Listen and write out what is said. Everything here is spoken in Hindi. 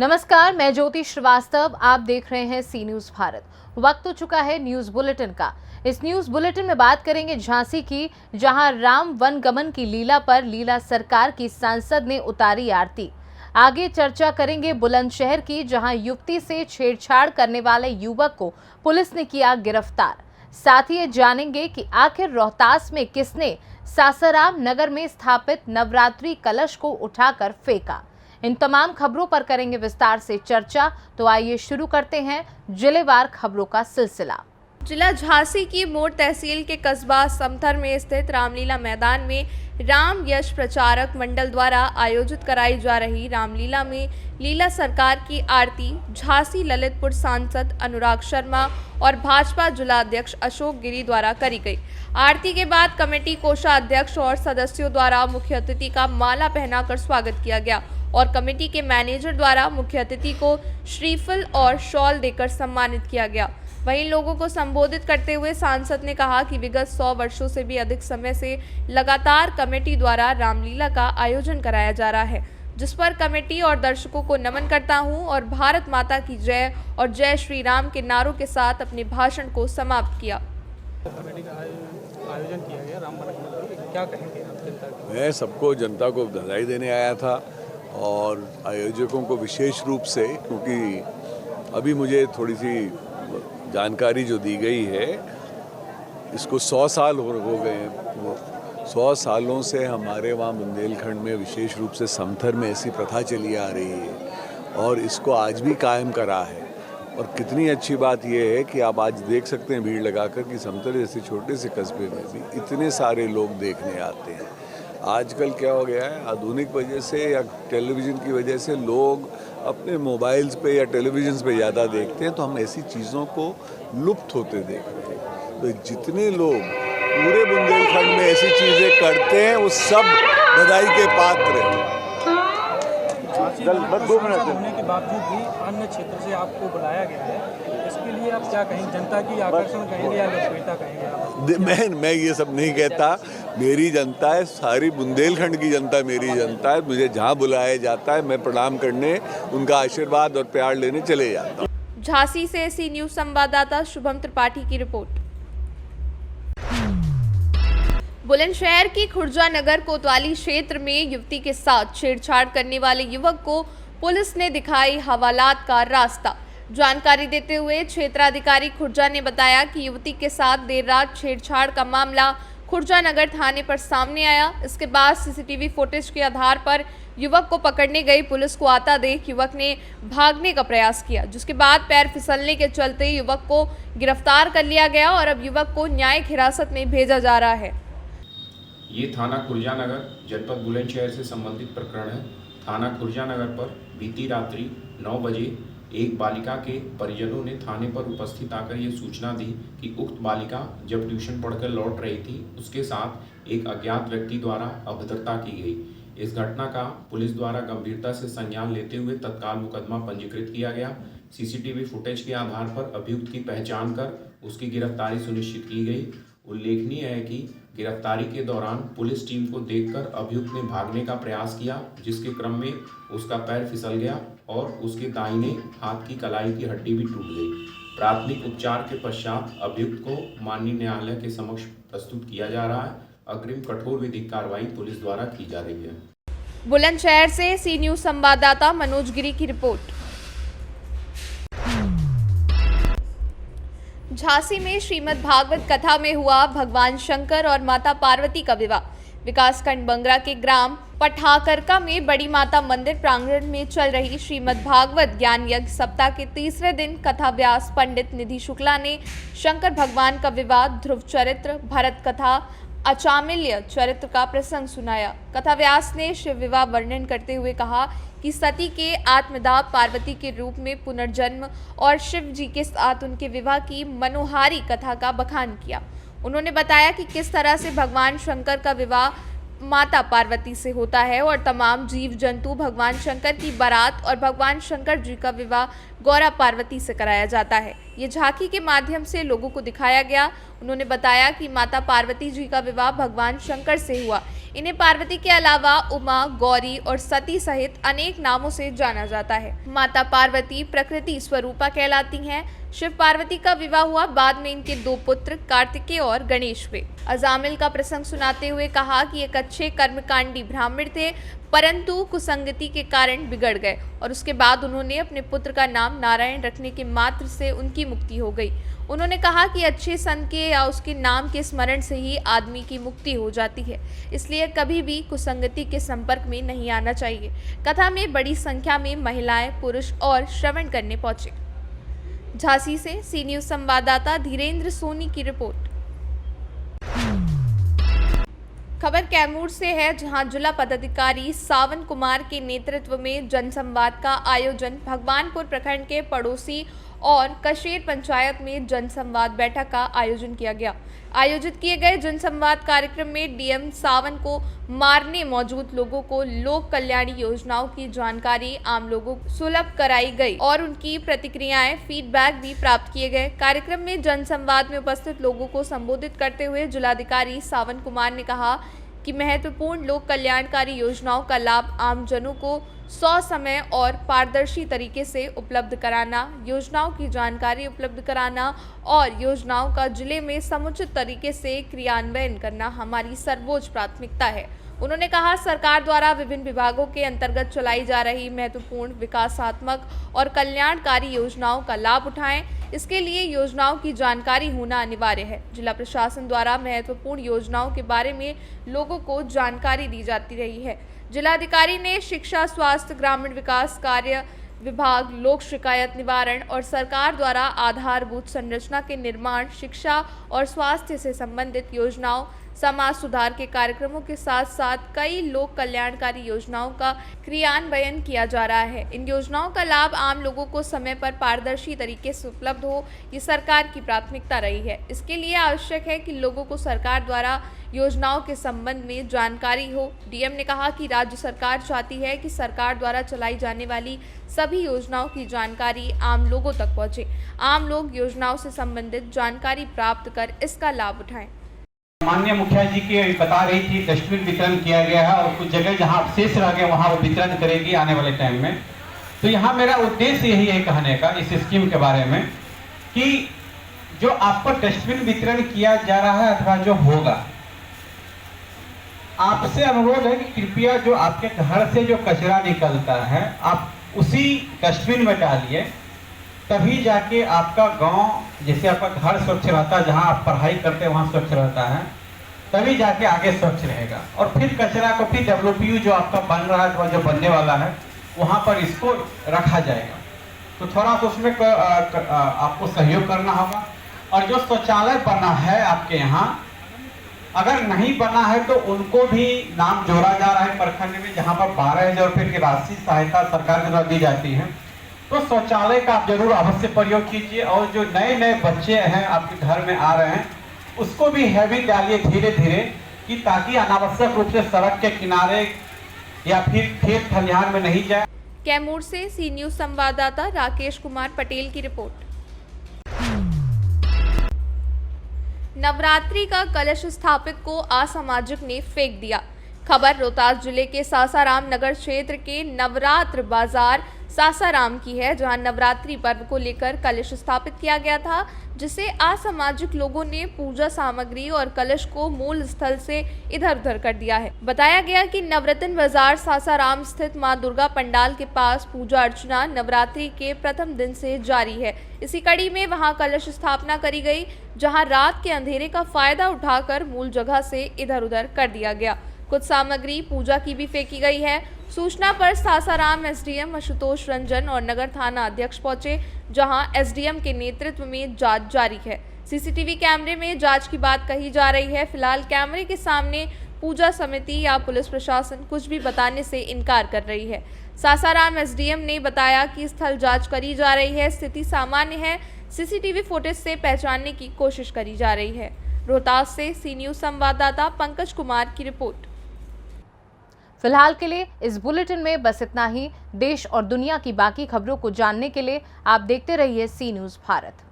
नमस्कार, मैं ज्योति श्रीवास्तव। आप देख रहे हैं सी न्यूज भारत। वक्त हो चुका है न्यूज बुलेटिन का। इस न्यूज बुलेटिन में बात करेंगे झांसी की, जहां राम वनगमन की लीला पर लीला सरकार की सांसद ने उतारी आरती। आगे चर्चा करेंगे बुलंदशहर की, जहां युवती से छेड़छाड़ करने वाले युवक को पुलिस ने किया गिरफ्तार। साथ ही ये जानेंगे कि आखिर रोहतास में किसने सासाराम नगर में स्थापित नवरात्रि कलश को उठाकर फेंका। इन तमाम खबरों पर करेंगे विस्तार से चर्चा। तो आइए शुरू करते हैं जिलेवार खबरों का सिलसिला। जिला झांसी की मोड़ तहसील के कस्बा समथर में स्थित रामलीला मैदान में राम यश प्रचारक मंडल द्वारा आयोजित कराई जा रही रामलीला में लीला सरकार की आरती झांसी ललितपुर सांसद अनुराग शर्मा और भाजपा जिलाध्यक्ष अशोक गिरी द्वारा करी गई। आरती के बाद कमेटी कोषाध्यक्ष और सदस्यों द्वारा मुख्य अतिथि का माला पहनाकर स्वागत किया गया और कमेटी के मैनेजर द्वारा मुख्य अतिथि को श्रीफल और शॉल देकर सम्मानित किया गया। वहीं लोगों को संबोधित करते हुए सांसद ने कहा कि विगत 100 वर्षों से भी अधिक समय से लगातार कमेटी द्वारा रामलीला का आयोजन कराया जा रहा है, जिस पर कमेटी और दर्शकों को नमन करता हूं और भारत माता की जय और जय श्री राम के नारों के साथ अपने भाषण को समाप्त किया। कमेटी का आयोजन किया गया रामवनगमन, क्या कहेंगे आप जनता को? मैं सबको जनता को बधाई देने आया था और आयोजकों को विशेष रूप से, क्योंकि अभी मुझे थोड़ी सी जानकारी जो दी गई है, इसको 100 साल हो गए हैं। 100 सालों से हमारे वहाँ बुंदेलखंड में विशेष रूप से समथर में ऐसी प्रथा चली आ रही है और इसको आज भी कायम करा है। और कितनी अच्छी बात यह है कि आप आज देख सकते हैं भीड़ लगाकर कि समथर जैसे छोटे से कस्बे में भी इतने सारे लोग देखने आते हैं। आजकल क्या हो गया है, आधुनिक वजह से या टेलीविज़न की वजह से लोग अपने मोबाइल्स पे या टेलीविज़न पे ज़्यादा देखते हैं, तो हम ऐसी चीज़ों को लुप्त होते देख रहे हैं। तो जितने लोग पूरे बुंदेलखंड में ऐसी चीज़ें करते हैं वो सब बधाई के पात्र हैं। होने के बावजूद भी अन्य क्षेत्र से आपको बुलाया गया है, इसके लिए आप क्या कहेंगे? जनता की आकर्षण कहेंगे या लोकप्रियता कहेंगे आप? मैं ये सब नहीं कहता। मेरी जनता है, सारी बुंदेलखंड की जनता मेरी जनता है। मुझे जहाँ बुलाया जाता है मैं प्रणाम करने, उनका आशीर्वाद और प्यार लेने चले जाता हूँ। झांसी से सी न्यूज संवाददाता शुभम त्रिपाठी की रिपोर्ट। बुलंदशहर की खुर्जा नगर कोतवाली क्षेत्र में युवती के साथ छेड़छाड़ करने वाले युवक को पुलिस ने दिखाई हवालात का रास्ता। जानकारी देते हुए क्षेत्राधिकारी खुर्जा ने बताया कि युवती के साथ देर रात छेड़छाड़ का मामला खुर्जा नगर थाने पर सामने आया। इसके बाद सीसीटीवी फुटेज के आधार पर युवक को पकड़ने गई पुलिस को आता देख युवक ने भागने का प्रयास किया, जिसके बाद पैर फिसलने के चलते युवक को गिरफ्तार कर लिया गया और अब युवक को न्यायिक हिरासत में भेजा जा रहा है। ये थाना खुर्जा नगर जनपद बुलंदशहर से संबंधित प्रकरण है। थाना खुर्जा नगर पर बीती रात्रि 9 बजे एक बालिका के परिजनों ने थाने पर उपस्थित आकर ये सूचना दी कि उक्त बालिका जब ट्यूशन पढ़कर लौट रही थी, उसके साथ एक अज्ञात व्यक्ति द्वारा अभद्रता की गई। इस घटना का पुलिस द्वारा गंभीरता से संज्ञान लेते हुए तत्काल मुकदमा पंजीकृत किया गया। सीसीटीवी फुटेज के आधार पर अभियुक्त की पहचान कर उसकी गिरफ्तारी सुनिश्चित की गई। उल्लेखनीय है कि गिरफ्तारी के दौरान पुलिस टीम को देखकर अभियुक्त ने भागने का प्रयास किया, जिसके क्रम में उसका पैर फिसल गया और उसके दाहिने हाथ की कलाई की हड्डी भी टूट गई। प्राथमिक उपचार के पश्चात अभियुक्त को माननीय न्यायालय के समक्ष प्रस्तुत किया जा रहा है। अग्रिम कठोर विधिक कार्रवाई पुलिस द्वारा की जा रही है। बुलंदशहर से सी न्यूज संवाददाता मनोज गिरी की रिपोर्ट। झांसी में श्रीमद् भागवत कथा में हुआ भगवान शंकर और माता पार्वती का विवाह। विकासखंड बंगरा के ग्राम पठाकरका में बड़ी माता मंदिर प्रांगण में चल रही श्रीमद् भागवत ज्ञान यज्ञ सप्ताह के तीसरे दिन कथा व्यास पंडित निधि शुक्ला ने शंकर भगवान का विवाह, ध्रुव चरित्र, भरत कथा, अचामिल्य चरित्र का प्रसंग सुनाया। कथा व्यास ने शिव विवाह वर्णन करते हुए कहा कि सती के आत्मदाह पार्वती के रूप में पुनर्जन्म और शिव जी के साथ उनके विवाह की मनोहारी कथा का बखान किया। उन्होंने बताया कि किस तरह से भगवान शंकर का विवाह माता पार्वती से होता है और तमाम जीव जंतु भगवान शंकर की बारात और भगवान शंकर जी का विवाह गौरा पार्वती से कराया जाता है। ये झांकी के माध्यम से लोगों को दिखाया गया। उन्होंने बताया कि माता पार्वती जी का विवाह भगवान शंकर से हुआ। इन्हें पार्वती के अलावा उमा, गौरी और सती सहित अनेक नामों से जाना जाता है। माता पार्वती प्रकृति स्वरूपा कहलाती हैं। शिव पार्वती का विवाह हुआ, बाद में इनके 2 पुत्र कार्तिकेय और गणेश हुए। अजामिल का प्रसंग सुनाते हुए कहा कि एक अच्छे कर्मकांडी ब्राह्मण थे, परंतु कुसंगति के कारण बिगड़ गए और उसके बाद उन्होंने अपने पुत्र का नाम नारायण रखने के मात्र से उनकी मुक्ति हो गई। उन्होंने कहा कि अच्छे संत के या उसके नाम के स्मरण से ही आदमी की मुक्ति हो जाती है, इसलिए कभी भी कुसंगति के संपर्क में नहीं आना चाहिए। कथा में बड़ी संख्या में महिलाएं, पुरुष और श्रवण करने पहुंचे। झांसी से सी न्यूज संवाददाता धीरेन्द्र सोनी की रिपोर्ट। खबर कैमूर से है, जहां जिला पदाधिकारी सावन कुमार के नेतृत्व में जनसंवाद का आयोजन भगवानपुर प्रखंड के पड़ोसी और कशेर पंचायत में जनसंवाद बैठक का आयोजन किया गया। आयोजित किए गए जनसंवाद कार्यक्रम में डीएम सावन को मारने मौजूद लोगों को लोक कल्याणी योजनाओं की जानकारी आम लोगों को सुलभ कराई गई और उनकी प्रतिक्रियाएं, फीडबैक भी प्राप्त किए गए। कार्यक्रम में जनसंवाद में उपस्थित लोगों को संबोधित करते हुए जिलाधिकारी सावन कुमार ने कहा कि महत्वपूर्ण लोक कल्याणकारी योजनाओं का लाभ आमजनों को समय और पारदर्शी तरीके से उपलब्ध कराना, योजनाओं की जानकारी उपलब्ध कराना और योजनाओं का जिले में समुचित तरीके से क्रियान्वयन करना हमारी सर्वोच्च प्राथमिकता है। उन्होंने कहा, सरकार द्वारा विभिन्न विभागों के अंतर्गत चलाई जा रही महत्वपूर्ण विकासात्मक और कल्याणकारी योजनाओं का लाभ उठाएं। इसके लिए योजनाओं की जानकारी होना अनिवार्य है। जिला प्रशासन द्वारा महत्वपूर्ण योजनाओं के बारे में लोगों को जानकारी दी जाती रही है। जिलाधिकारी ने शिक्षा, स्वास्थ्य, ग्रामीण विकास कार्य विभाग, लोक शिकायत निवारण और सरकार द्वारा आधारभूत संरचना के निर्माण, शिक्षा और स्वास्थ्य से संबंधित योजनाओं, समाज सुधार के कार्यक्रमों के साथ साथ कई लोक कल्याणकारी योजनाओं का क्रियान्वयन किया जा रहा है। इन योजनाओं का लाभ आम लोगों को समय पर पारदर्शी तरीके से उपलब्ध हो, ये सरकार की प्राथमिकता रही है। इसके लिए आवश्यक है कि लोगों को सरकार द्वारा योजनाओं के संबंध में जानकारी हो। डीएम ने कहा कि राज्य सरकार चाहती है कि सरकार द्वारा चलाई जाने वाली सभी योजनाओं की जानकारी आम लोगों तक पहुंचे। आम लोग योजनाओं से संबंधित जानकारी प्राप्त कर इसका लाभ उठाएं। माननीय मुखिया जी की बता रही थी, डस्टबिन वितरण किया गया है और कुछ जगह जहां शेष रह गए वहां वो वितरण करेगी आने वाले टाइम में। तो यहाँ मेरा उद्देश्य यही है कहने का इस स्कीम के बारे में कि जो आपको डस्टबिन वितरण किया जा रहा है अथवा जो होगा, आपसे अनुरोध है कि कृपया जो आपके घर से जो कचरा निकलता है आप उसी डस्टबिन में डालिए, तभी जाके आपका गांव, जैसे आपका घर स्वच्छ रहता है, जहां आप पढ़ाई करते हैं वहां स्वच्छ रहता है, तभी जाके आगे स्वच्छ रहेगा। और फिर कचरा को फिर WPU जो आपका बन रहा है, जो बनने वाला है, वहां पर इसको रखा जाएगा। तो थोड़ा सा उसमें आपको सहयोग करना होगा। और जो शौचालय बना है आपके यहाँ, अगर नहीं बना है तो उनको भी नाम जोड़ा जा रहा है प्रखंड में, जहाँ पर 12,000 रुपये की राशि सहायता सरकार के द्वारा दी जाती है। तो शौचालय का आप जरूर अवश्य प्रयोग कीजिए। और जो नए नए बच्चे हैं आपके घर में आ रहे हैं, उसको भी हैबिट डालिए धीरे धीरे, कि ताकि अनावश्यक रूप से सड़क के किनारे या फिर खेत खलिहान में नहीं जाए। कैमूर से सी न्यूज संवाददाता राकेश कुमार पटेल की रिपोर्ट। नवरात्रि का कलश स्थापित को असामाजिक ने फेंक दिया। खबर रोहतास जिले के सासाराम नगर क्षेत्र के नवरात्र बाजार सासाराम की है, जहां नवरात्रि पर्व को लेकर कलश स्थापित किया गया था, जिसे असामाजिक लोगों ने पूजा सामग्री और कलश को मूल स्थल से इधर उधर कर दिया है। बताया गया कि नवरत्न बाजार सासाराम स्थित मां दुर्गा पंडाल के पास पूजा अर्चना नवरात्रि के प्रथम दिन से जारी है। इसी कड़ी में वहां कलश स्थापना करी गई, जहां रात के अंधेरे का फायदा उठाकर मूल जगह से इधर उधर कर दिया गया। कुछ सामग्री पूजा की भी फेंकी गई है। सूचना पर सासाराम एसडीएम आशुतोष रंजन और नगर थाना अध्यक्ष पहुंचे, जहां एसडीएम के नेतृत्व में जांच जारी है। सीसीटीवी कैमरे में जांच की बात कही जा रही है। फिलहाल कैमरे के सामने पूजा समिति या पुलिस प्रशासन कुछ भी बताने से इनकार कर रही है। सासाराम एसडीएम ने बताया कि स्थल जांच करी जा रही है, स्थिति सामान्य है, सीसीटीवी फुटेज से पहचानने की कोशिश करी जा रही है। रोहतास से सी न्यूज संवाददाता पंकज कुमार की रिपोर्ट। फिलहाल के लिए इस बुलेटिन में बस इतना ही। देश और दुनिया की बाकी खबरों को जानने के लिए आप देखते रहिए सी न्यूज भारत।